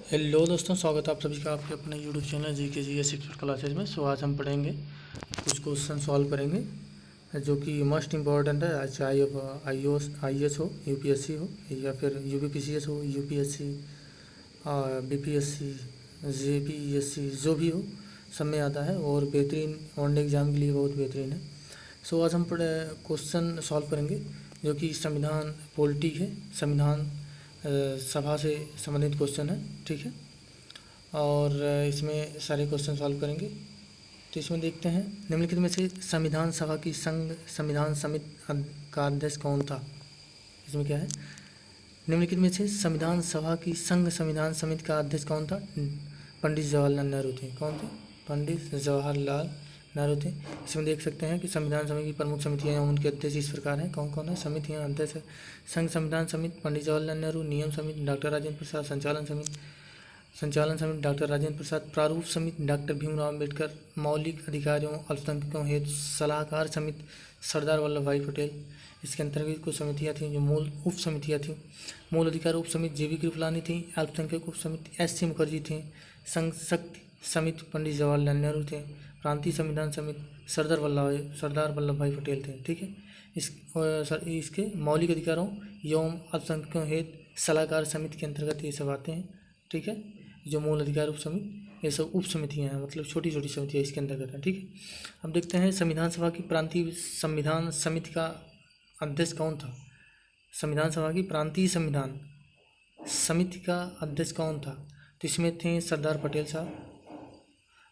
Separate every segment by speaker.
Speaker 1: Hello दोस्तों, स्वागत है आप सभी का आपके अपने यूट्यूब चैनल जी के शिक्षण क्लासेज में। सो आज हम पढ़ेंगे, कुछ क्वेश्चन सॉल्व करेंगे जो कि मोस्ट इम्पॉर्टेंट है। चाहे आई एस हो, यूपीएससी हो, या फिर यूपीपीसीएस हो, यूपीएससी, बीपीएससी, जेपीएससी, जो भी हो सब में आता है और बेहतरीन वनडे एग्ज़ाम के लिए बहुत बेहतरीन है। सो आज हम क्वेश्चन सॉल्व करेंगे जो कि संविधान पॉलिटी है, संविधान सभा से संबंधित क्वेश्चन है, ठीक है। और इसमें सारे क्वेश्चन सॉल्व करेंगे। तो इसमें देखते हैं, निम्नलिखित में से संविधान सभा की संघ संविधान समिति का अध्यक्ष कौन था। इसमें क्या है, निम्नलिखित में से संविधान सभा की संघ संविधान समिति का अध्यक्ष कौन था। पंडित जवाहरलाल नेहरू थे। कौन थे? पंडित जवाहरलाल नेहरू थे। इसमें देख सकते हैं कि संविधान सभा की प्रमुख समितियाँ हैं, उनके अध्यक्ष इस प्रकार हैं। कौन कौन है समितियाँ? अध्यक्ष संघ संविधान समिति पंडित जवाहरलाल नेहरू, नियम समिति डॉक्टर राजेंद्र प्रसाद, संचालन समिति डॉक्टर राजेंद्र प्रसाद, प्रारूप समिति डॉक्टर भीमराव अम्बेडकर, मौलिक अधिकारों अल्पसंख्यकों हेतु सलाहकार समिति सरदार वल्लभ भाई पटेल। इसके अंतर्गत कुछ समितियाँ थीं जो मूल उप समितियाँ थीं। मूल अधिकार उप समिति जेबी कृपलानी थी। अल्पसंख्यक उप समिति एस सी मुखर्जी थी। संघ शक्ति समिति पंडित जवाहरलाल नेहरू थे। प्रांतीय संविधान समिति सरदार वल्लभ भाई पटेल थे, ठीक है। इसके मौलिक अधिकारों एवं अल्पसंख्यकों हेतु सलाहकार समिति के अंतर्गत ये सब आते हैं, ठीक है। जो मूल अधिकार उप समिति, ये सब उप समितियाँ हैं, मतलब छोटी छोटी समितियाँ इसके अंतर्गत हैं, ठीक है। अब देखते हैं संविधान सभा की प्रांतीय संविधान समिति का अध्यक्ष कौन था। संविधान सभा की प्रांतीय संविधान समिति का अध्यक्ष कौन था। तो इसमें थे सरदार पटेल साहब।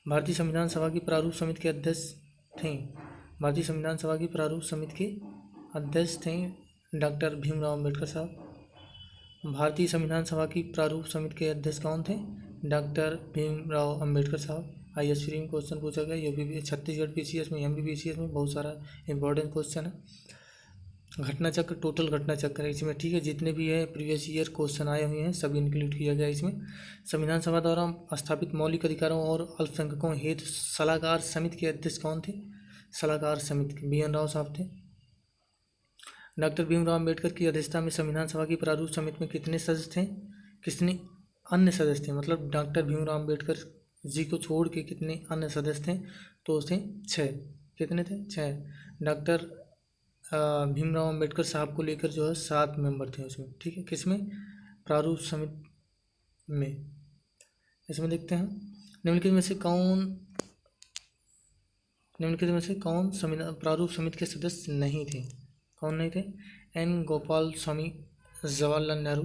Speaker 1: भारतीय संविधान सभा की प्रारूप समिति के अध्यक्ष थे भारतीय संविधान सभा की प्रारूप समिति के अध्यक्ष थे डॉक्टर भीमराव अम्बेडकर साहब। भारतीय संविधान सभा की प्रारूप समिति के अध्यक्ष कौन थे? डॉक्टर भीमराव अम्बेडकर साहब। IAS फ्री में क्वेश्चन पूछा गया, यूपी छत्तीसगढ़ PCS में, MPPCS में बहुत सारा इंपॉर्टेंट क्वेश्चन है। घटना चक्र, टोटल घटना चक्र है इसमें, ठीक है। जितने भी है प्रीवियस ईयर क्वेश्चन आए हुए हैं सब इंक्लूड किया गया इसमें। संविधान सभा द्वारा स्थापित मौलिक अधिकारों और अल्पसंख्यकों हेतु सलाहकार समिति के अध्यक्ष कौन थे? सलाहकार समिति के BN राव साहब थे। डॉक्टर भीमराव अम्बेडकर की अध्यक्षता में संविधान सभा की प्रारूप समिति में कितने सदस्य थे? कितने अन्य सदस्य थे? मतलब डॉक्टर भीमराव अम्बेडकर जी को छोड़ के कितने अन्य सदस्य थे? तो थे 6। कितने थे? 6। डॉक्टर भीमराव अम्बेडकर साहब को लेकर जो है 7 मेंबर थे उसमें, ठीक है। किसमें? प्रारूप समिति में। इसमें देखते हैं, निम्नलिखित में से कौन संविधान प्रारूप समिति के सदस्य नहीं थे? कौन नहीं थे? N गोपाल स्वामी जवाहरलाल नेहरू,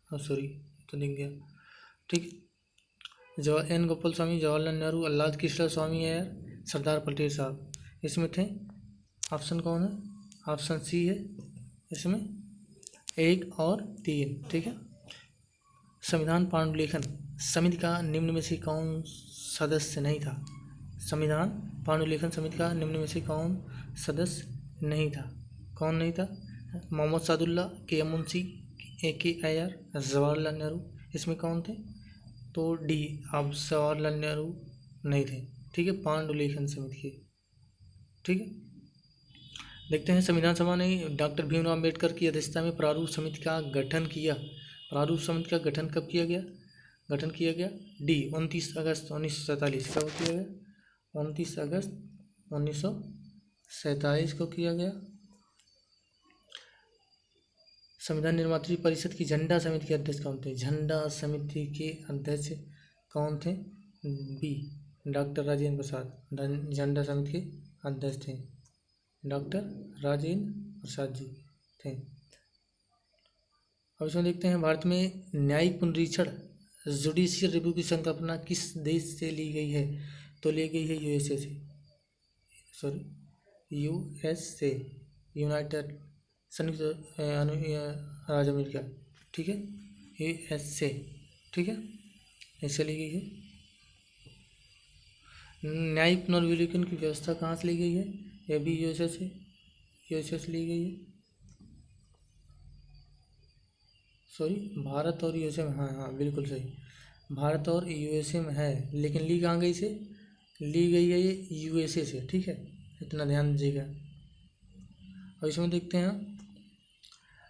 Speaker 1: सॉरी तो दिख गया, ठीक। N गोपाल स्वामी जवाहरलाल नेहरू, आह्लाद कृष्ण स्वामी अय्यर, सरदार पटेल साहब इसमें थे। ऑप्शन कौन है? ऑप्शन C है इसमें 1 और 3, ठीक है। संविधान पांडुलिखन समिति का निम्न में से कौन सदस्य नहीं था? संविधान पांडुलिखन समिति का निम्न में से कौन सदस्य नहीं था? कौन नहीं था? Mohammad Sadulla, KM Munshi, AK Iyer, Jawaharlal Nehru. इसमें कौन थे? तो D, अब जवाहरलाल नेहरू नहीं थे, ठीक है, पांडुलिखन समिति के, ठीक है। देखते हैं, संविधान सभा ने डॉक्टर भीमराव अम्बेडकर की अध्यक्षता में प्रारूप समिति का गठन किया। प्रारूप समिति का गठन कब किया गया? गठन किया गया D, 29 अगस्त 1947। कब किया गया? 29 अगस्त 1947 को किया गया। संविधान निर्मात्री परिषद की झंडा समिति के अध्यक्ष कौन थे? झंडा समिति के अध्यक्ष कौन थे? B, doctor Rajendra Prasad. झंडा समिति के अध्यक्ष थे डॉक्टर राजेंद्र प्रसाद जी थे। अब इसमें देखते हैं, भारत में न्यायिक पुनरीक्षण जुडिशियल रिव्यू की संकल्पना किस देश से ली गई है? तो ली गई है USA, यूनाइटेड संयुक्त राज्य अमेरिका, ठीक है, USA, ठीक है, ऐसे ली गई है। न्यायिक पुनर्विलोकन की व्यवस्था कहाँ से ली गई है? यह भी USA से ली गई है। सॉरी, भारत और USA में, हाँ बिल्कुल सही, भारत और USA में है, लेकिन ली कहाँ गई से? ली गई है ये USA से, ठीक है, इतना ध्यान दीजिएगा। और इसमें देखते हैं,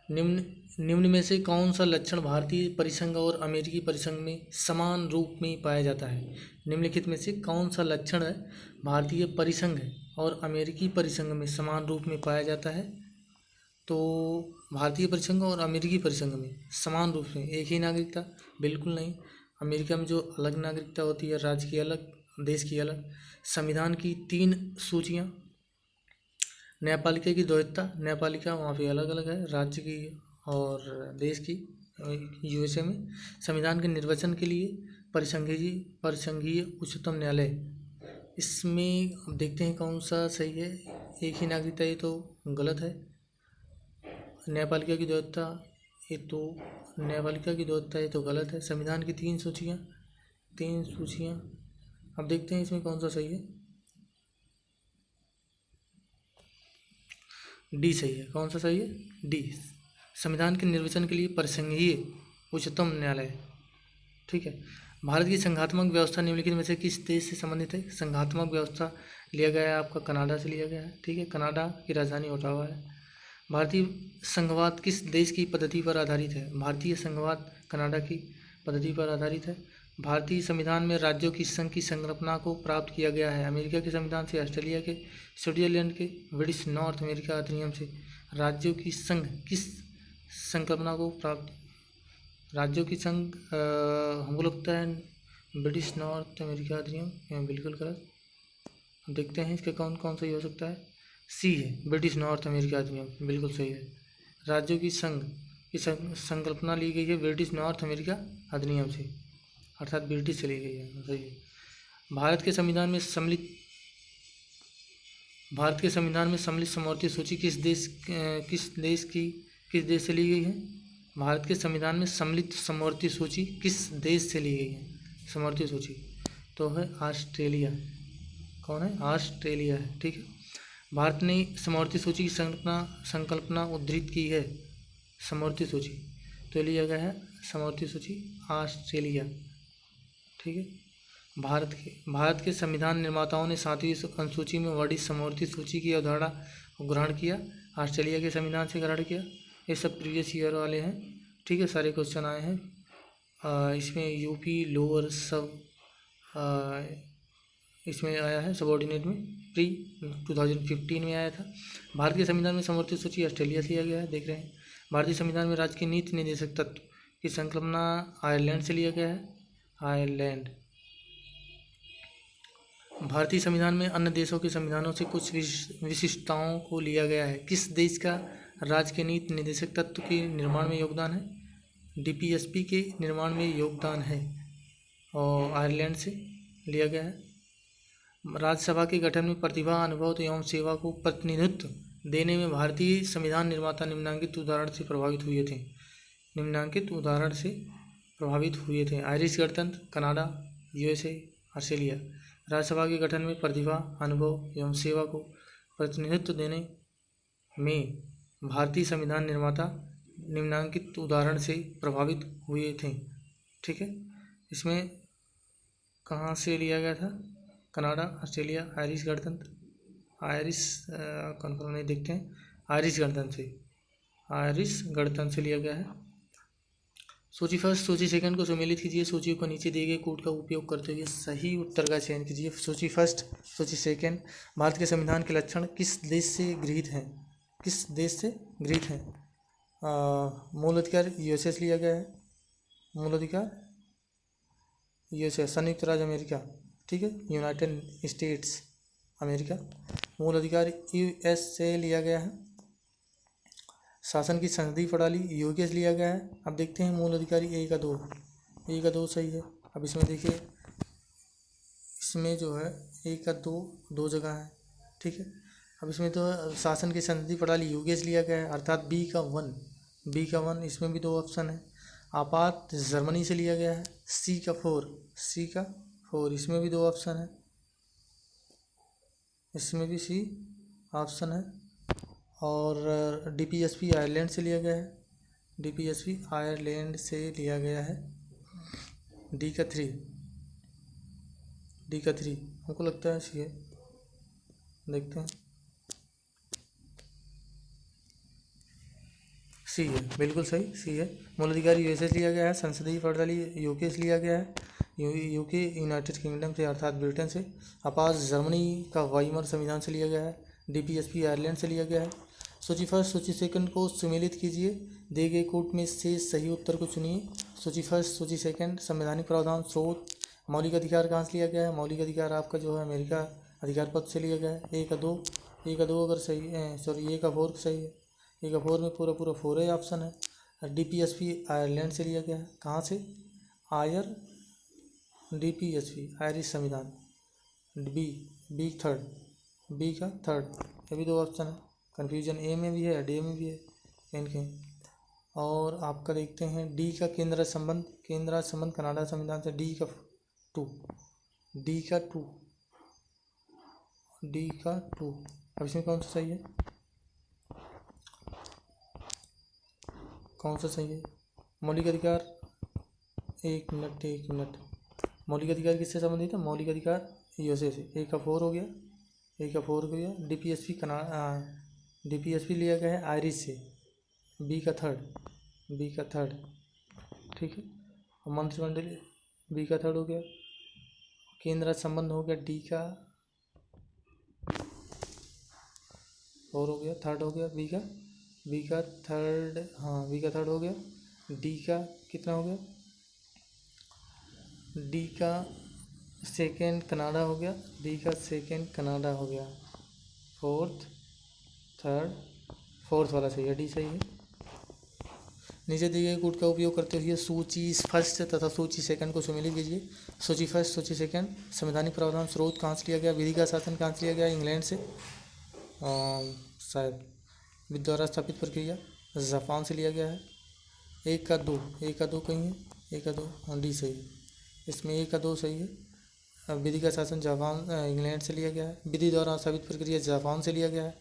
Speaker 1: निम्न निम्न में से कौन सा लक्षण भारतीय परिसंघ और अमेरिकी परिसंघ में समान रूप में पाया जाता है? निम्नलिखित में से कौन सा लक्षण है भारतीय परिसंघ और अमेरिकी परिसंघ में समान रूप में पाया जाता है? तो भारतीय परिसंघ और अमेरिकी परिसंघ में समान रूप से एक ही नागरिकता, बिल्कुल नहीं। अमेरिका में जो अलग नागरिकता होती है, राज्य की अलग, देश की अलग, संविधान की 3 सूचियाँ, न्यायपालिका की द्वैतता, न्यायपालिका वहाँ पे अलग अलग है राज्य की और देश की। यूएसए में संविधान के निर्वचन के लिए परिसंघीय उच्चतम न्यायालय, इसमें अब देखते हैं कौन सा सही है। एक ही नागरिकता, ये तो गलत है। न्यायपालिका की द्वैतता, ये तो गलत है। संविधान की 3 सूचियाँ, अब देखते हैं इसमें कौन सा सही है। डी सही है। कौन सा सही है? डी। संविधान के निर्वचन के लिए परिसंघीय उच्चतम न्यायालय, ठीक है। भारत की संघात्मक व्यवस्था निम्नलिखित में से किस देश से संबंधित है? संघात्मक व्यवस्था लिया गया है आपका कनाडा से लिया गया है, ठीक है। कनाडा की राजधानी ओटावा है। भारतीय संघवाद किस देश की पद्धति पर आधारित है? भारतीय संघवाद कनाडा की पद्धति पर आधारित है। भारतीय संविधान में राज्यों की संघ की संकल्पना को प्राप्त किया गया है। अमेरिका के संविधान से, ऑस्ट्रेलिया के, स्विट्जरलैंड के, ब्रिटिश नॉर्थ अमेरिका अधिनियम से। राज्यों की संघ किस संकल्पना को प्राप्त, राज्यों की संघ हमको लगता है ब्रिटिश नॉर्थ अमेरिका अधिनियम, यह बिल्कुल गलत। देखते हैं इसका कौन कौन सही हो सकता है। सी है, ब्रिटिश नॉर्थ अमेरिका अधिनियम, बिल्कुल सही है। राज्यों की संघ की संकल्पना ली गई है ब्रिटिश नॉर्थ अमेरिका अधिनियम से, अर्थात ब्रिटिश से ली गई है, सही है। भारत के संविधान में सम्मिलित समवर्ती सूची किस देश से ली गई है? भारत के संविधान में सम्मिलित समवर्ती सूची किस देश से ली गई है? समवर्ती सूची तो है ऑस्ट्रेलिया। कौन है? ऑस्ट्रेलिया है, ठीक है। भारत ने समवर्ती सूची की संकल्पना उद्धृत की है। समवर्ती सूची तो लिया गया है समवर्ती सूची ऑस्ट्रेलिया, ठीक है। भारत के संविधान निर्माताओं ने 7वीं अनुसूची में वर्णित समवर्ती सूची की अवधारणा को ग्रहण किया, ऑस्ट्रेलिया के संविधान से ग्रहण किया। ये सब प्रीवियस ईयर वाले हैं, ठीक है। सारे क्वेश्चन आए हैं। इसमें यूपी लोअर सब इसमें आया है, सबऑर्डिनेट में प्री 2015 में आया था। भारत के संविधान में समवर्ती सूची ऑस्ट्रेलिया से लिया गया है, देख रहे हैं। भारतीय संविधान में राज्य के नीति निर्देशक तत्व की संकल्पना आयरलैंड से लिया गया है, आयरलैंड। भारतीय संविधान में अन्य देशों के संविधानों से कुछ विशिष्टताओं को लिया गया है। किस देश का राज्य के नीति निर्देशक तत्व के निर्माण में योगदान है? डीपीएसपी के निर्माण में योगदान है और आयरलैंड से लिया गया है। राज्यसभा के गठन में प्रतिभा, अनुभव एवं सेवा को प्रतिनिधित्व देने में भारतीय संविधान निर्माता निम्नलिखित उदाहरण से प्रभावित हुए थे। आयरिश गणतंत्र, कनाडा, यूएसए, ऑस्ट्रेलिया। राज्यसभा के गठन में प्रतिभा, अनुभव एवं सेवा को प्रतिनिधित्व देने में भारतीय संविधान निर्माता निम्नलिखित उदाहरण से प्रभावित हुए थे, ठीक है। इसमें कहाँ से लिया गया था? कनाडा, ऑस्ट्रेलिया, आयरिश गणतंत्र, कंफर्म नहीं, देखते हैं। आयरिश गणतंत्र से लिया गया है। सूची फर्स्ट, सूची सेकंड को सम्मिलित कीजिए। सूचियों को नीचे दिए गए कोड का उपयोग करते हुए सही उत्तर का चयन कीजिए। सूची फर्स्ट, सूची सेकंड। भारत के संविधान के लक्षण किस देश से गृहीत हैं? मूल अधिकार यूएसए से लिया गया है। मूल अधिकार यूएसए, संयुक्त राज्य अमेरिका, ठीक है, यूनाइटेड स्टेट्स अमेरिका। मूल अधिकार यूएस से लिया गया है। शासन की संसदीय प्रणाली यूके से लिया गया है। अब देखते हैं मूल अधिकारी ए का दो सही है। अब इसमें देखिए, इसमें जो है ए का दो जगह है, ठीक है। अब इसमें तो शासन की संसदीय प्रणाली यूके से लिया गया है, अर्थात बी का वन, इसमें भी 2 ऑप्शन है। आपात जर्मनी से लिया गया है, सी का फोर, इसमें भी 2 ऑप्शन है, इसमें भी सी ऑप्शन है। और डीपीएसपी आयरलैंड से लिया गया है, डी का 3 हमको लगता है सी है, देखते हैं। सी है, बिल्कुल सही, सी है। मूल अधिकार यूएसए से लिया गया है, संसदीय प्रणाली यूके से लिया गया है, यूके यूनाइटेड किंगडम से अर्थात ब्रिटेन से। अपाज जर्मनी का वाइमर संविधान से लिया गया है। डीपीएसपी आयरलैंड से लिया गया है। सूची फर्स्ट सूची सेकंड को सुमेलित कीजिए, दिए गए कोट में से सही उत्तर को चुनिए। सूची फर्स्ट सूची सेकंड, संवैधानिक प्रावधान, स्रोत, मौलिक अधिकार कहाँ से लिया गया है? मौलिक अधिकार आपका जो है अमेरिका अधिकार पत्र से लिया गया है। ए का दो अगर सही है, सॉरी ए का 4 सही है, ए का 4 में पूरा 4 है ऑप्शन है। डीपीएसपी आयरलैंड से लिया गया है, कहाँ से? डीपीएसपी आयरिश संविधान। बी का थर्ड, ये भी 2 ऑप्शन है, कन्फ्यूजन ए में भी है डी में भी है इनके। और आपका देखते हैं डी का केंद्र संबंध कनाडा संविधान से। डी का टू। अब इसमें कौन सा सही है? कौन सा सही है? मौलिक अधिकार, एक मिनट, मौलिक अधिकार किससे संबंधित है? मौलिक अधिकार यूएसए से। ए का 4 हो गया, डीपीएसपी लिया गया है आयरिश से। बी का थर्ड, ठीक है। और मंत्रिमंडल बी का थर्ड हो गया। केंद्र संबंध हो गया, डी का 4 हो गया, थर्ड हो गया। बी का थर्ड, हाँ बी का थर्ड हो गया। डी का कितना हो गया? डी का सेकेंड कनाडा हो गया, फोर्थ वाला सही है, डी सही है। नीचे दिए गए कोड का उपयोग करते हुए सूची फर्स्ट तथा सूची सेकंड को सुमेलित कीजिए। सूची फर्स्ट सूची सेकंड, संवैधानिक प्रावधान, स्रोत कहाँ से लिया गया? विधि का शासन कहाँ से लिया गया? इंग्लैंड से, शायद विधि द्वारा स्थापित प्रक्रिया जापान से लिया गया है। एक का दो कहीं है, एक का 2, हाँ डी सही है, इसमें एक का 2 सही है। विधि का शासन जापान इंग्लैंड से लिया गया है। विधि द्वारा स्थापित प्रक्रिया जापान से लिया गया है।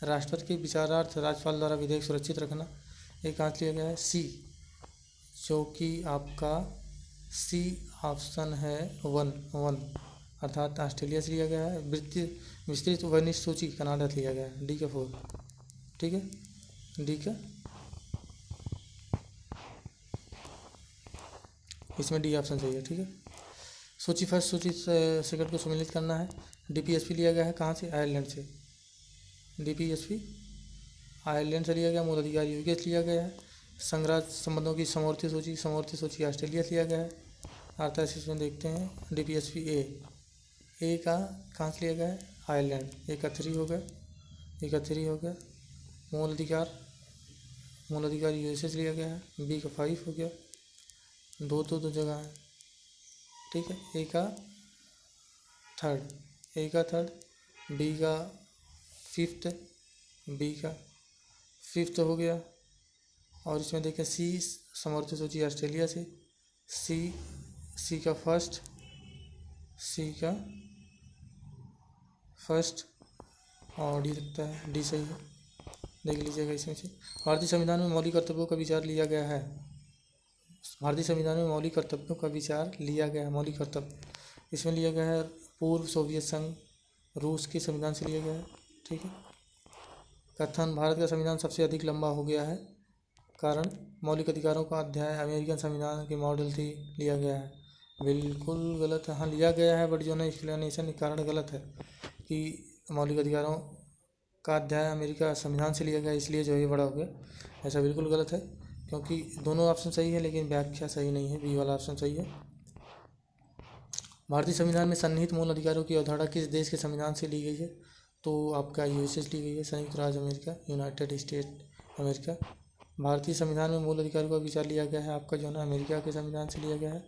Speaker 1: राष्ट्रपति के विचारार्थ राज्यपाल द्वारा विधेयक सुरक्षित रखना, एक कहाँ से लिया गया है? सी, जो कि आपका सी ऑप्शन है 1 अर्थात ऑस्ट्रेलिया से लिया गया है। विस्तृत वर्णित सूची कनाडा से लिया गया है। डी का 4, ठीक है, डी का, इसमें डी ऑप्शन सही है, ठीक है। सूची फर्स्ट सूची सेकंड को सम्मिलित करना है। डीपीएसपी लिया गया है कहाँ से? आयरलैंड से। डीपीएसपी आयरलैंड से लिया गया। मूल अधिकार यूके से लिया गया है। संघराज्य संबंधों की समवर्ती सूची ऑस्ट्रेलिया से लिया गया है। अर्थात इसमें देखते हैं डीपीएसपी ए का कहाँ से लिया गया है? आयरलैंड। ए का 3 हो गया। मूल अधिकार यूएसए से लिया गया है। बी का 5 हो गया, दो जगह है, ठीक है। ए का थर्ड, बी का फिफ्थ हो गया। और इसमें देखें सी समवर्ती सूची ऑस्ट्रेलिया से। सी का फर्स्ट और डी लगता है, डी सही है, देख लीजिएगा इसमें से। भारतीय संविधान में मौलिक कर्तव्यों का विचार लिया गया है। मौलिक कर्तव्य इसमें लिया गया है पूर्व सोवियत संघ रूस के संविधान से लिया गया है, ठीक है। कथन: भारत का संविधान सबसे अधिक लंबा हो गया है, कारण मौलिक अधिकारों का अध्याय अमेरिकन संविधान के मॉडल से लिया गया है। बिल्कुल गलत है, हाँ लिया गया है, बट जो ना एक्सप्लेनेशन कारण गलत है कि मौलिक अधिकारों का अध्याय अमेरिका संविधान से लिया गया, इसलिए जो है बड़ा हो गया, ऐसा बिल्कुल गलत है, क्योंकि दोनों ऑप्शन सही है लेकिन व्याख्या सही नहीं है। बी वाला ऑप्शन सही है। भारतीय संविधान में सन्निहित मूल अधिकारों की अवधारणा किस देश के संविधान से ली गई है? तो आपका यूएसए से ली गई है, संयुक्त राज्य अमेरिका, यूनाइटेड स्टेट अमेरिका। भारतीय संविधान में मूल अधिकारों का विचार लिया गया है आपका जो है ना अमेरिका के संविधान से लिया गया है।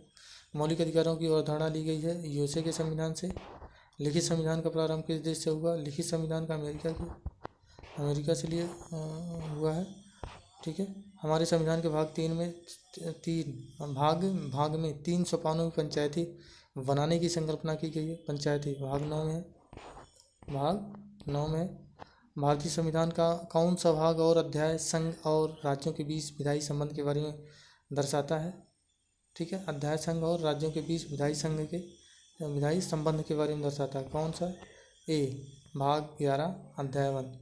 Speaker 1: मौलिक अधिकारों की अवधारणा ली गई है यूएसए के संविधान से। लिखित संविधान का प्रारंभ किस देश से हुआ? लिखित संविधान का अमेरिका से लिए हुआ है, ठीक है। हमारे संविधान के भाग 3 में भाग में 3 सोपानों में पंचायती बनाने की संकल्पना की गई है। पंचायती भाग 9 में भारतीय संविधान का कौन सा भाग और अध्याय संघ और राज्यों के बीच विधायी संबंध के बारे में दर्शाता है? ठीक है, अध्याय संघ और राज्यों के बीच विधायी संबंध के बारे में दर्शाता है। कौन सा? ए भाग 11 अध्याय 1।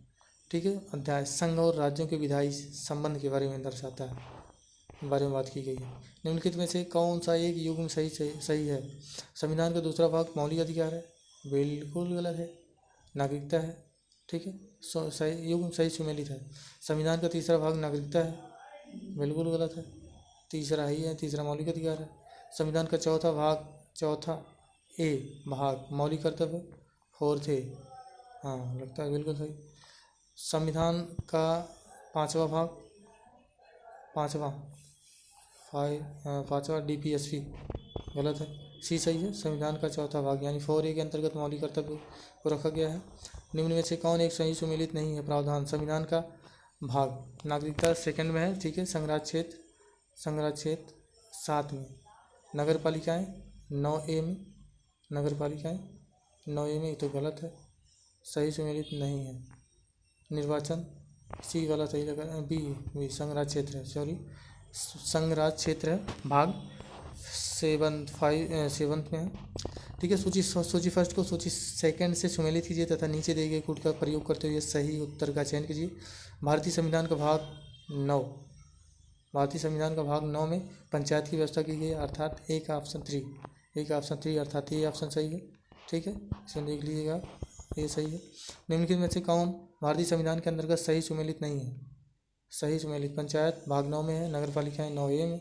Speaker 1: ठीक है। अध्याय संघ और राज्यों के विधायी संबंध के बारे में दर्शाता है, बारे में बात की गई है। निम्नलिखित में से कौन सा एक युग्म सही है? संविधान का दूसरा भाग मौलिक अधिकार है, बिल्कुल गलत है। नागरिकता है, ठीक है, सही युग्म सही सुमेलित है। संविधान का तीसरा भाग नागरिकता है, बिल्कुल गलत है। तीसरा ही है, तीसरा मौलिक अधिकार है। संविधान का चौथा भाग, चौथा ए भाग मौलिक कर्तव्य, फोर्थ ए, हाँ लगता है बिल्कुल सही। संविधान का पांचवा भाग, पांचवा DPSP, गलत है। सी सही है। संविधान का चौथा भाग यानी 4A के अंतर्गत मौलिक कर्तव्य को रखा गया है। निम्न में से कौन एक सही सुमेलित नहीं है? प्रावधान संविधान का भाग नागरिकता सेकंड में है, ठीक है। संघराज्य क्षेत्र 7 में। नगर पालिकाएँ 9A में, नगर पालिकाएँ 9A में, ये तो गलत है, सही सुमेलित नहीं है। निर्वाचन सी वाला सही लगा, बी संघराज्य क्षेत्र है, सॉरी संघराज्य क्षेत्र है, भाग 7 में है, ठीक है। सूची फर्स्ट को सूची सेकंड से सुमेलित कीजिए तथा नीचे दिए गए कूट का प्रयोग करते हुए सही उत्तर का चयन कीजिए। भारतीय संविधान का भाग 9, भारतीय संविधान का भाग 9 में पंचायत की व्यवस्था की गई है, अर्थात एक ऑप्शन 3 अर्थात ये ऑप्शन सही है, ठीक है। इसमें देख लीजिएगा, ये सही है। निम्नलिखित में से कौन भारतीय संविधान के अंतर्गत सही सुमेलित नहीं है? सही सुमेलित पंचायत भाग 9 में है, नगर पालिकाएँ 9A में,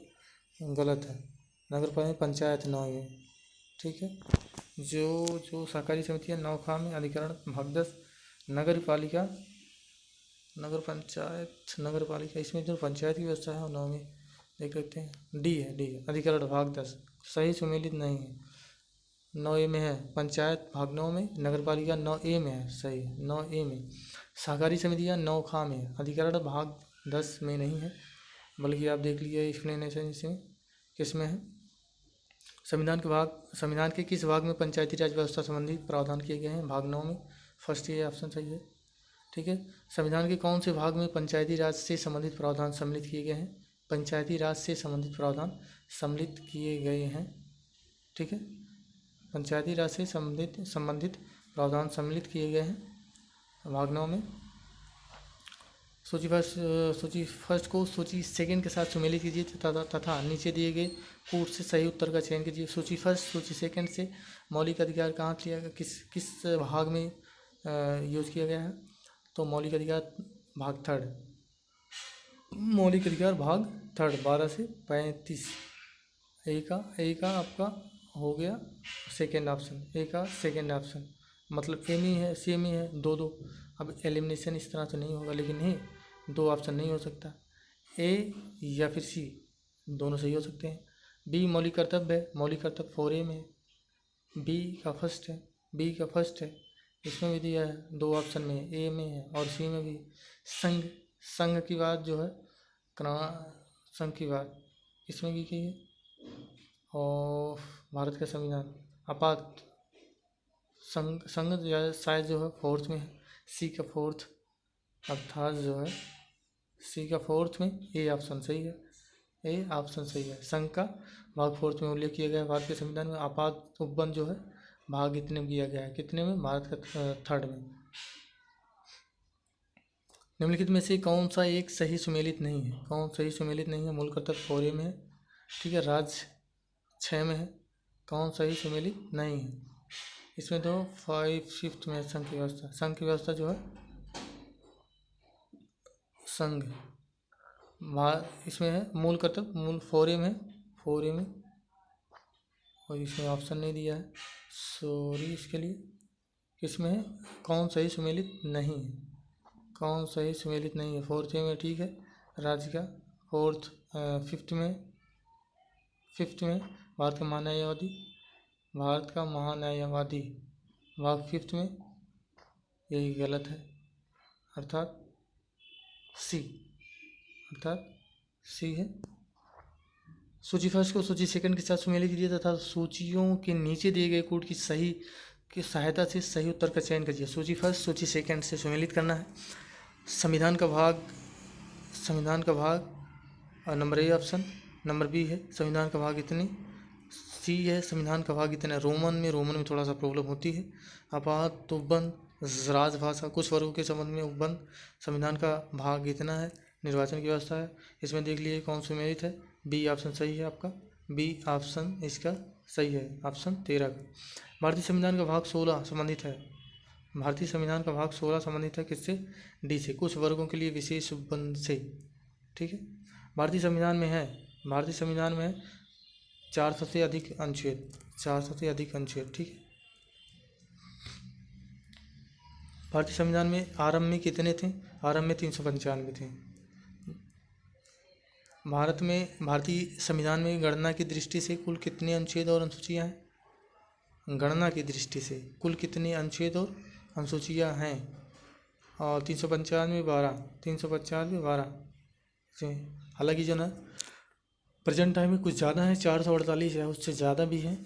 Speaker 1: गलत है। नगर पालिका पंचायत 9A में, ठीक है। जो सहकारी समितियाँ 9 में, अधिकरण भाग 10, नगर पालिका नगर पालिका इसमें जो पंचायत की व्यवस्था है वो 9 में, देख लेते हैं। डी है अधिकरण भाग 10, सही सुमेलित नहीं है। 9A में है, पंचायत भाग 9 में, नगर पालिका 9A में है, सही है 9A में। सहकारी समितियाँ 9 में है, अधिकरण भाग 10 में नहीं है, बल्कि आप देख लीजिए एक्सप्लेनेशन इसमें किस में है। संविधान के किस भाग में पंचायती राज व्यवस्था संबंधी प्रावधान किए गए हैं? भाग 9 में, फर्स्ट ये ऑप्शन सही है, ठीक है। संविधान के कौन से भाग में पंचायती राज से संबंधित प्रावधान सम्मिलित किए गए हैं? पंचायती राज से संबंधित प्रावधान सम्मिलित किए गए हैं, ठीक है। पंचायती राज से संबंधित प्रावधान सम्मिलित किए गए हैं भाग 9 में। सूची फर्स्ट को सूची सेकंड के साथ सुमेलित कीजिए तथा नीचे दिए गए कूट से सही उत्तर का चयन कीजिए। सूची फर्स्ट सूची सेकंड से मौलिक अधिकार कहाँ लिया गया, किस भाग में यूज किया गया है? तो मौलिक अधिकार भाग 3, मौलिक अधिकार भाग 3 12 से 35। ए का आपका हो गया सेकेंड ऑप्शन, ए का सेकेंड ऑप्शन, मतलब ए में है, सी में है, 2-2। अब एलिमिनेशन इस तरह से नहीं होगा, लेकिन नहीं 2 ऑप्शन नहीं हो सकता, ए या फिर सी, दोनों सही हो सकते हैं। बी मौलिक कर्तव्य है, मौलिक कर्तव्य 4A में है, बी का फर्स्ट है, इसमें भी दिया है 2 ऑप्शन में, ए में है और सी में भी। संघ की बात जो है, संघ की बात इसमें भी की है। और भारत का संविधान आपात संघ शायद जो है 4th में है, सी का 4th, अर्थात जो है सी का 4th में ए ऑप्शन सही है, ए ऑप्शन सही है। संघ का भाग 4th में उल्लेख किया गया है। भारत के संविधान में आपात उपबंध जो है भाग इतने में किया गया है, कितने में? भारत का 3rd में। निम्नलिखित में से कौन सा एक सही सुमेलित नहीं है? कौन सही सुमेलित नहीं है? मूल कर्तव्य 4A में है, ठीक है, राज्य 6 में है, कौन सही सुमेलित नहीं है? इसमें तो 5th में संघ की व्यवस्था जो है संघ इसमें है, मूल कर्तव्य मूल 4A में, और इसमें ऑप्शन नहीं दिया है, सॉरी इसके लिए। इसमें है कौन सही सुमेलित नहीं है? कौन सही सुमेलित नहीं है? 4th में, ठीक है, राज्य का 5th में भारत का महान्यायवादी भाग 5th में, यही गलत है, अर्थात सी है। सूची फर्स्ट को सूची सेकंड के साथ सुमेलित कीजिए तथा सूचियों के नीचे दिए गए कोड की सहायता से सही उत्तर का चयन कीजिए। सूची फर्स्ट सूची सेकंड से सुमेलित करना है। संविधान का भाग number A option, number B है संविधान का भाग इतने, सी है संविधान का भाग इतना। रोमन में थोड़ा सा प्रॉब्लम होती है। आपात उपबंध राजभाषा। कुछ वर्गों के संबंध में उपबंध। संविधान का भाग इतना है। निर्वाचन की व्यवस्था है। इसमें देख लीजिए कौन सुमेलित है। बी ऑप्शन सही है आपका, बी ऑप्शन इसका सही है, ऑप्शन 13 का। भारतीय संविधान का भाग 16 संबंधित है। भारतीय संविधान का भाग 16 संबंधित है किससे? डी से, कुछ वर्गों के लिए विशेष उपबंध से। ठीक है, भारतीय संविधान में है 400 से अधिक अनुच्छेद, 400 से अधिक अनुच्छेद। ठीक है, भारतीय संविधान में आरंभ में कितने थे? आरंभ में 395 थे। भारतीय संविधान में गणना की दृष्टि से कुल कितने अनुच्छेद और अनुसूचियां हैं? गणना की दृष्टि से कुल कितने अनुच्छेद और अनुसूचियां हैं? और 395 12 हालांकि जो ना प्रेजेंट टाइम में कुछ ज़्यादा है, 448 है, उससे ज़्यादा भी है,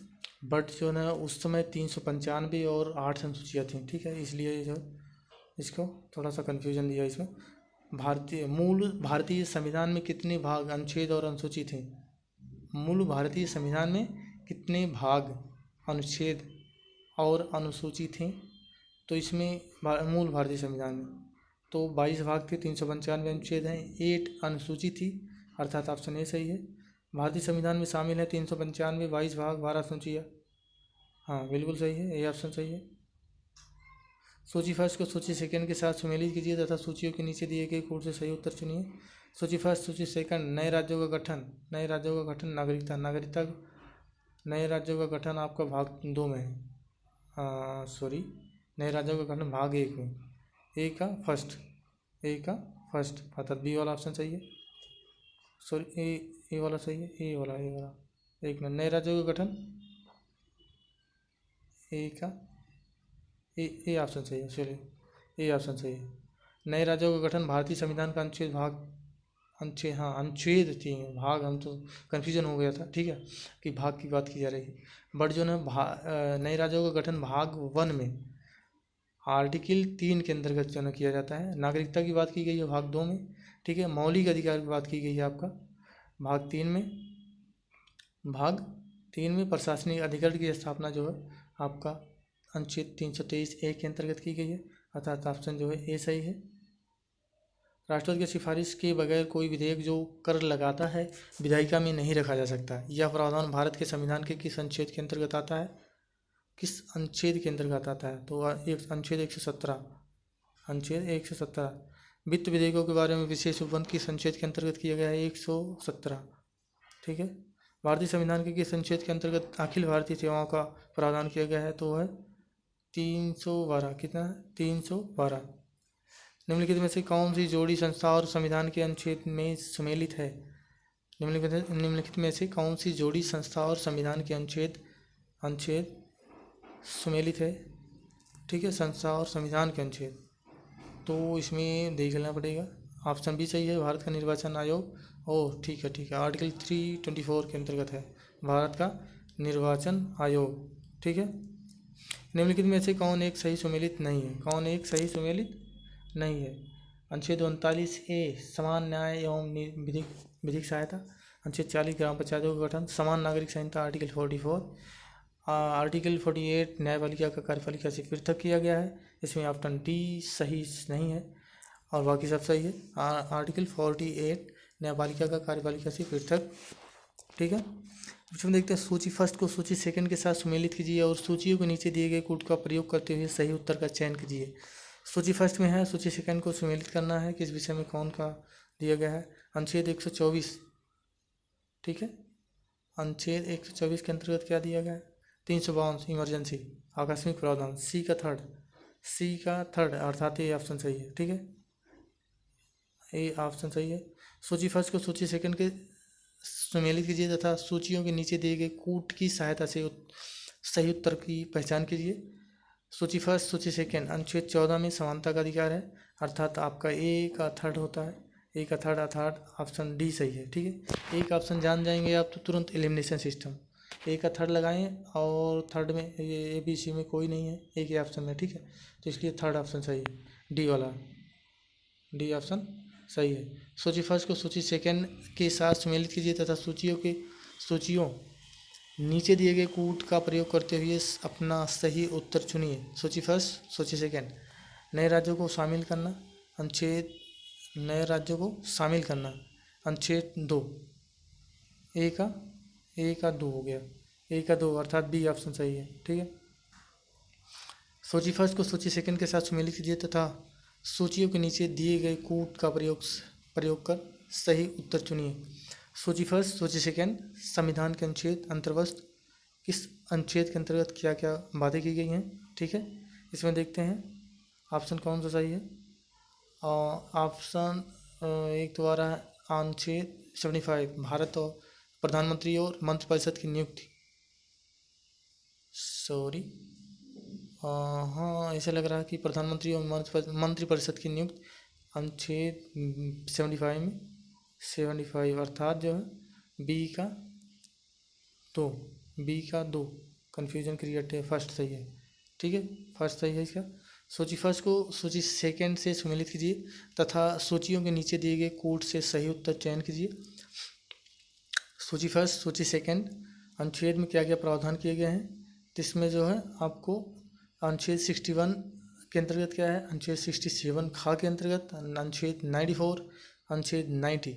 Speaker 1: बट जो ना उस समय 395 और 8 अनुसूचियाँ थी। ठीक है, इसलिए जो इसको थोड़ा सा कन्फ्यूजन दिया इसमें। भारतीय संविधान में कितने भाग, अनुच्छेद और अनुसूची थे? मूल भारतीय संविधान में कितने भाग, अनुच्छेद और अनुसूची थे? तो इसमें मूल भारतीय संविधान में तो 22 भाग थे, 395 अनुच्छेद हैं, 8 अनुसूची थी, अर्थात ऑप्शन ए सही है। भारतीय संविधान में शामिल है 395, 22 भाग, 12 अनुसूचियाँ। हाँ बिल्कुल सही है, ये ऑप्शन सही है। सूची फर्स्ट को सूची सेकंड के साथ सुमेलित कीजिए तथा सूचियों के नीचे दिए गए कोड से सही उत्तर चुनिए। सूची फर्स्ट, सूची सेकंड, नए राज्यों का गठन, नागरिकता, नए राज्यों का गठन आपका भाग 2 में है। नए राज्यों का गठन भाग 1 में, ए का फर्स्ट अर्थात बी वाला ऑप्शन सही है। ए वाला सही है, ए वाला एक मिनट। नए राज्यों का गठन ए ऑप्शन सही है, चलिए ए ऑप्शन सही है। नए राज्यों का गठन भारतीय संविधान का अनुच्छेद 3 भाग, हम तो कन्फ्यूजन हो गया था। ठीक है, कि भाग की बात की जा रही है, बट जो ना नए राज्यों का गठन भाग 1 में आर्टिकल 3 के अंतर्गत जो किया जाता है। नागरिकता की बात की गई है भाग 2 में। ठीक है, मौलिक अधिकार की बात की गई है आपका भाग 3 में। भाग 3 में प्रशासनिक अधिकरण की स्थापना जो है आपका अनुच्छेद 323A के अंतर्गत की गई है, अर्थात ऑप्शन जो है ए सही है। राष्ट्रपति की सिफारिश के बगैर कोई विधेयक जो कर लगाता है विधायिका में नहीं रखा जा सकता। यह प्रावधान भारत के संविधान के किस अनुच्छेद के अंतर्गत आता है? किस अनुच्छेद के अंतर्गत आता है? तो अनुच्छेद 117। वित्त विधेयकों के बारे में विशेष उपबंध किस अनुच्छेद के अंतर्गत किया गया है? 117। ठीक है, भारतीय संविधान के किस अनुच्छेद के अंतर्गत अखिल भारतीय सेवाओं का प्रावधान किया गया है? तो है 312। कितना है? 312। निम्नलिखित में से कौन सी जोड़ी संस्था और संविधान के अनुच्छेद में सम्मिलित है? निम्नलिखित में से कौन सी जोड़ी संस्था और संविधान के अनुच्छेद सम्मिलित है? ठीक है, संस्था और संविधान के अनुच्छेद, तो इसमें देख लेना पड़ेगा। ऑप्शन बी सही है, भारत का निर्वाचन आयोग। ओह ठीक है, आर्टिकल 324 के अंतर्गत है भारत का निर्वाचन आयोग। ठीक है, निम्नलिखित में से कौन एक सही सुमेलित नहीं है? नहीं है। अनुच्छेद 39A समान न्याय एवं विधिक सहायता। अनुच्छेद 40 ग्राम पंचायतों का गठन। समान नागरिक संहिता आर्टिकल 44। आर्टिकल 48 न्यायपालिका का कार्यपालिका से पृथक किया गया है, इसमें ऑप्शन डी सही नहीं है और बाकी सब सही है। आर्टिकल 48 न्यायपालिका का कार्यपालिका से पृथक। ठीक है, इसमें देखते हैं सूची फर्स्ट को सूची सेकंड के साथ सुमेलित कीजिए और सूचियों के नीचे दिए गए कोड का प्रयोग करते हुए सही उत्तर का चयन कीजिए। सूची फर्स्ट में है, सूची सेकंड को सुमेलित करना है, किस विषय में कौन का दिया गया है? अनुच्छेद 124। ठीक है, अनुच्छेद 124 के अंतर्गत क्या दिया गया है? 352 इमरजेंसी आकस्मिक प्रावधान। सी का थर्ड अर्थात ये ऑप्शन सही है। ठीक है, ये ऑप्शन सही है। सूची फर्स्ट को सूची सेकंड के सुमेलित कीजिए तथा सूचियों के नीचे दिए गए कूट की सहायता से सही उत्तर की पहचान कीजिए। सूची फर्स्ट सूची सेकंड अनुच्छेद 14 में समानता का अधिकार है, अर्थात आपका ए का थर्ड होता है, ए का थर्ड अर्थात ऑप्शन डी सही है। ठीक है, एक ऑप्शन जान जाएंगे आप तो तुरंत एलिमिनेशन सिस्टम, ए का थर्ड लगाएं और थर्ड में ये ABC में कोई नहीं है, एक ही ऑप्शन में। ठीक है, तो इसलिए थर्ड ऑप्शन सही है, डी वाला, डी ऑप्शन सही है। सूची फर्स्ट को सूची सेकंड के साथ सम्मिलित कीजिए तथा सूचियों नीचे दिए गए कूट का प्रयोग करते हुए अपना सही उत्तर चुनिए। सूची फर्स्ट सूची सेकंड नए राज्यों को शामिल करना, अनुच्छेद नए राज्यों को शामिल करना, अनुच्छेद 2 ए का 2 हो गया, ए का 2 अर्थात बी ऑप्शन सही है। ठीक है, सूची फर्स्ट को सूची सेकंड के साथ सम्मिलित कीजिए तथा सूचियों के नीचे दिए गए कूट का प्रयोग कर सही उत्तर चुनिए। सूची फर्स्ट सूची सेकंड संविधान के अनुच्छेद अंतर्गत किस अनुच्छेद के अंतर्गत क्या क्या बातें की गई हैं। ठीक है, इसमें देखते हैं ऑप्शन कौन सा सही है। ऑप्शन एक तो आ रहा है अनुच्छेद 75, भारत और प्रधानमंत्री और मंत्रिपरिषद की नियुक्ति। सॉरी, हाँ ऐसा लग रहा है कि प्रधानमंत्री और मंत्रिपरिषद की नियुक्ति अनुच्छेद 75 में 75 अर्थात जो है बी का 2 कन्फ्यूजन क्रिएट है, फर्स्ट सही है। ठीक है, फर्स्ट सही है इसका। सूची फर्स्ट को सूची सेकंड से सम्मिलित कीजिए तथा सूचियों के नीचे दिए गए कोड से सही उत्तर चयन कीजिए। सूची फर्स्ट सूची सेकंड अनुच्छेद में क्या क्या प्रावधान किए गए हैं, तो इसमें जो है आपको अनुच्छेद 61 के अंतर्गत क्या है, अनुच्छेद 67 खा के अंतर्गत, अनुच्छेद 94, अनुच्छेद 90,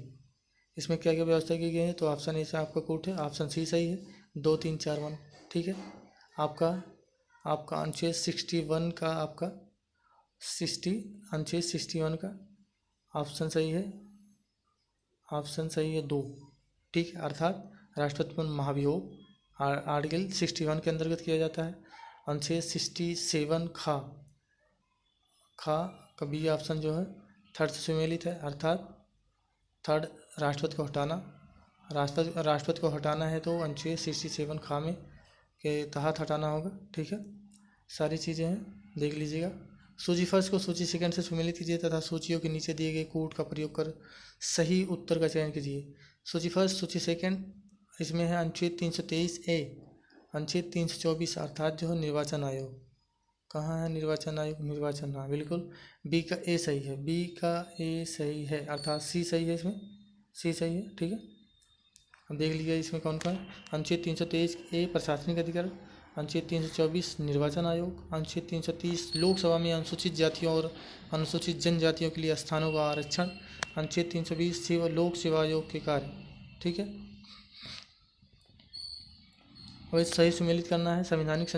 Speaker 1: इसमें क्या क्या व्यवस्था की गई है। तो ऑप्शन ए से आपका कोड है, ऑप्शन सी सही है, 2 3 4 1। ठीक है, आपका अनुच्छेद 61 का अनुच्छेद 61 का ऑप्शन सही है, ऑप्शन सही है 2। ठीक है, अर्थात राष्ट्रपति महाभियोग आर्टिकल 61 के अंतर्गत किया जाता है। अनुच्छेद 67 खा का बी ऑप्शन जो है थर्ड से सम्मिलित है, अर्थात थर्ड राष्ट्रपति को हटाना, राष्ट्रपति को हटाना है तो अनुच्छेद 67 खा में के तहत हटाना होगा। ठीक है, सारी चीज़ें हैं, देख लीजिएगा। सूची फर्स्ट को सूची सेकंड से सम्मिलित कीजिए तथा सूचियों के नीचे दिए गए कोड का प्रयोग कर सही उत्तर का चयन कीजिए। सूची फर्स्ट सूची सेकंड इसमें है अनुच्छेद 323 ए, अनुच्छेद 324 अर्थात जो है निर्वाचन आयोग। कहाँ है निर्वाचन आयोग, निर्वाचन, हाँ बिल्कुल, बी का ए सही है, बी का ए सही है, अर्थात सी सही है, इसमें सी सही है। ठीक है, अब देख लीजिए इसमें कौन कौन है। अनुच्छेद 323 ए प्रशासनिक अधिकार, अनुच्छेद 324 निर्वाचन आयोग, अनुच्छेद 330 लोकसभा में अनुसूचित जातियों और अनुसूचित जनजातियों के लिए स्थानों का आरक्षण, अनुच्छेद 320 लोक सेवा आयोग के कार्य। ठीक है, और सही सम्मिलित करना है। संवैधानिक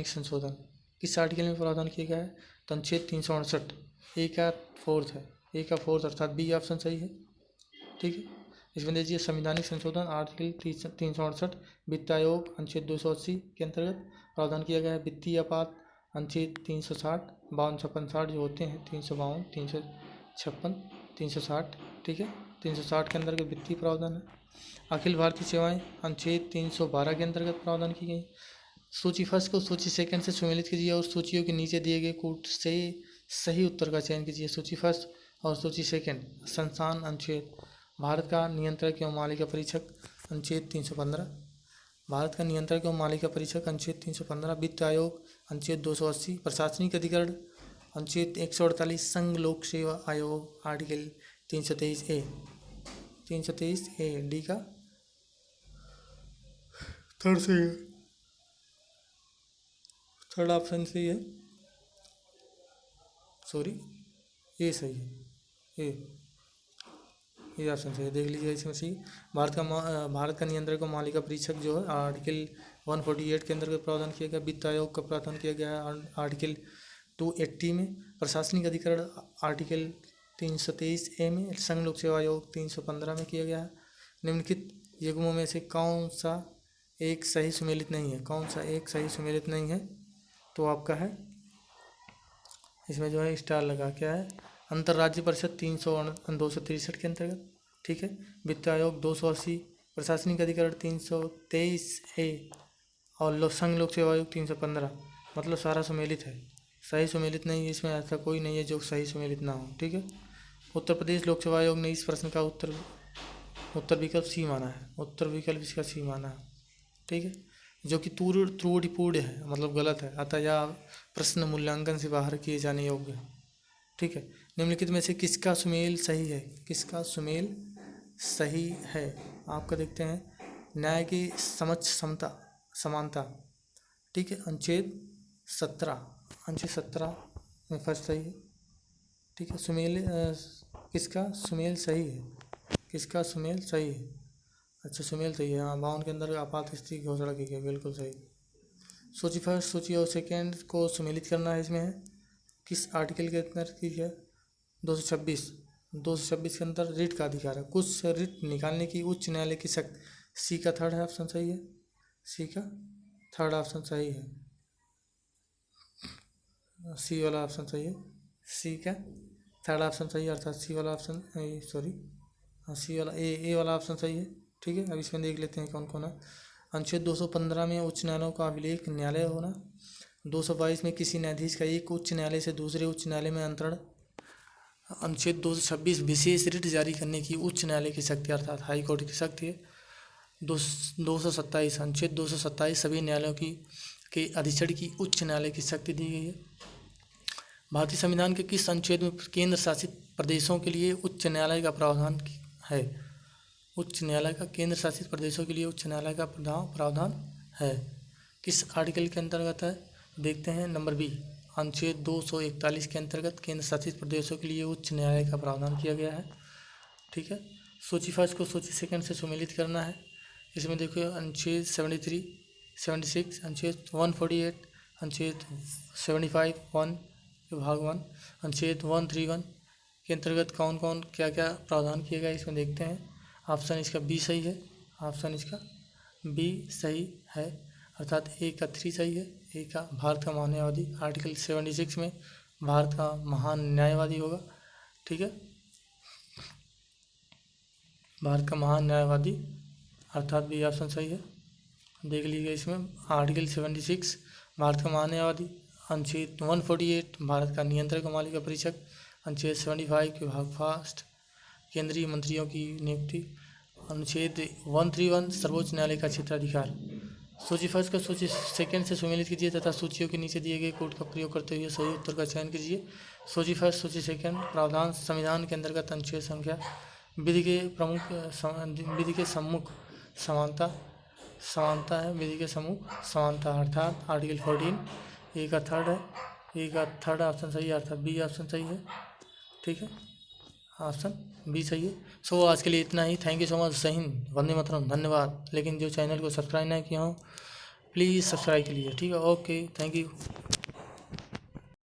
Speaker 1: संशोधन किस आर्टिकल में प्रावधान किया गया है, तो अनुच्छेद 368 ए का 4th है, ए का 4th अर्थात बी ऑप्शन सही है। ठीक है, इसमें देखिए संवैधानिक संशोधन आर्टिकल 368 वित्त आयोग अनुच्छेद 280 के अंतर्गत प्रावधान किया गया है। वित्तीय आपात अनुच्छेद 360 52 56 60 जो होते हैं 352 356 360। ठीक है, 360 के अंतर्गत वित्तीय प्रावधान है। अखिल भारतीय सेवाएं अनुच्छेद 312 के अंतर्गत प्रावधान की गई। सूची फर्स्ट को सूची सेकंड से सम्मिलित कीजिए और सूचियों के नीचे दिए गए कोड से सही उत्तर का चयन कीजिए। सूची फर्स्ट और सूची सेकंड संस्थान अनुच्छेद भारत का नियंत्रक एवं मालिका परीक्षक अनुच्छेद 315, भारत का नियंत्रक एवं मालिका परीक्षक अनुच्छेद 315, वित्त आयोग अनुच्छेद 280, प्रशासनिक अधिकरण अनुच्छेद 148, संघ लोक सेवा आयोग आर्टिकल 323 ए डी का थर्ड सही है, थर्ड ऑप्शन सही है, सॉरी ए सही है, ए ऑप्शन सही है। देख लीजिए इसमें सही भारत का नियंत्रक और मालिका परीक्षक जो है आर्टिकल 148 के अंतर्गत प्रावधान किया गया। वित्त आयोग का प्रावधान किया गया है आर्टिकल 280 में। प्रशासनिक अधिकरण आर्टिकल 323 ए में। संघ लोक सेवा आयोग 315 में किया गया है। निम्नलिखित युग्मों में से कौन सा एक सही सुमेलित नहीं है, कौन सा एक सही सुमेलित नहीं है, तो आपका है इसमें जो है स्टार लगा, क्या है अंतर्राज्य परिषद 263 के अंतर्गत। ठीक है, वित्त आयोग 280, प्रशासनिक अधिकरण 323 ए और संघ लोक सेवा आयोग 315, मतलब सारा सुमेलित है, सही सुमेलित नहीं है, इसमें ऐसा कोई नहीं है जो सही सुमेलित ना हो। ठीक है, उत्तर प्रदेश लोक सेवा आयोग ने इस प्रश्न का उत्तर विकल्प सी माना है, उत्तर विकल्प इसका सी माना है। ठीक है, जो कि त्रुटिपूर्ण है, मतलब गलत है, अतः यह प्रश्न मूल्यांकन से बाहर किए जाने योग्य है। ठीक है, निम्नलिखित में से किसका सुमेल सही है, किसका सुमेल सही है, आपका देखते हैं न्याय की समक्ष समानता। ठीक है, अनुच्छेद 17 अनुच्छेद 17 में फर्स्ट सही है। ठीक है, सुमेल किसका सुमेल सही है, किसका सुमेल सही है। अच्छा, सुमेल सही है। हाँ, 52 के अंदर आपात स्थिति की घोषणा की गई, बिल्कुल सही। सूची फर्स्ट, सूची और सेकेंड को सुमेलित करना है। इसमें है किस आर्टिकल के अंदर की है, 226 के अंदर रिट का अधिकार है। कुछ रिट निकालने की उच्च न्यायालय की शक्ति। सी का थर्ड है ऑप्शन सही है, सी का थर्ड ऑप्शन सही है, सी वाला ऑप्शन सही है, सी का थर्ड ऑप्शन सही है, अर्थात सी वाला ऑप्शन, सॉरी हाँ सी वाला, ए वाला ऑप्शन सही है। ठीक है, अब इसमें देख लेते हैं कौन कौन है। अनुच्छेद 215 में उच्च न्यायालयों का अभिलेख न्यायालय होना। 222 में किसी न्यायाधीश का एक उच्च न्यायालय से दूसरे उच्च न्यायालय में अंतरण। अनुच्छेद 226 विशेष रिट जारी करने की उच्च न्यायालय की शक्ति, अर्थात हाई कोर्ट की शक्ति है। 227 अनुच्छेद 227 सभी न्यायालयों की के अधीक्षण की उच्च न्यायालय की शक्ति दी गई है। भारतीय संविधान के किस अनुच्छेद में केंद्र शासित प्रदेशों के लिए उच्च न्यायालय का प्रावधान है। उच्च न्यायालय का केंद्र शासित प्रदेशों के लिए उच्च न्यायालय का प्रावधान है, किस आर्टिकल के अंतर्गत है। देखते हैं नंबर बी, अनुच्छेद 241 के अंतर्गत केंद्र शासित प्रदेशों के लिए उच्च न्यायालय का प्रावधान किया गया है। ठीक है, सूची फर्स्ट को सूची सेकंड से सुमेलित करना है। इसमें देखो अनुच्छेद 73, 76, अनुच्छेद 148, अनुच्छेद 75 1 विभाग 1, अनुच्छेद 131 के अंतर्गत कौन कौन क्या क्या प्रावधान किया गया, इसमें देखते हैं। ऑप्शन इसका बी सही है, ऑप्शन इसका बी सही है, अर्थात ए का 3 सही है। ए का भारत का महान न्यायवादी, आर्टिकल 76 में भारत का महान न्यायवादी होगा। ठीक है, भारत का महान न्यायवादी, अर्थात बी ऑप्शन सही है। देख लीजिए इसमें आर्टिकल 76 भारत का महान न्यायवादी, अनुच्छेद 148 भारत का नियंत्रक व मालिक परीक्षक, अनुच्छेद 75 विभाग फास्ट केंद्रीय मंत्रियों की नियुक्ति, अनुच्छेद 131 सर्वोच्च न्यायालय का क्षेत्राधिकार। सूची फर्स्ट का सूची सेकंड से सुमेलित कीजिए तथा सूचियों के नीचे दिए गए कोड का प्रयोग करते हुए सही उत्तर का चयन कीजिए। सूची फर्स्ट, सूची सेकंड। प्रावधान संविधान के अंतर्गत अनुच्छेद संख्या, विधि के सम्मुख समानता है, विधि के सम्मुख समानता, अर्थात आर्टिकल 14। ए का थर्ड है, ए का थर्ड ऑप्शन सही है, अर्थात बी ऑप्शन सही है। ठीक है, ऑप्शन बी सही है। सो आज के लिए इतना ही। Thank you so much. जय हिंद, वंदे मातरम, धन्यवाद। लेकिन जो चैनल को सब्सक्राइब नहीं किया हो प्लीज़ सब्सक्राइब कीजिए। ठीक है, ओके, थैंक यू।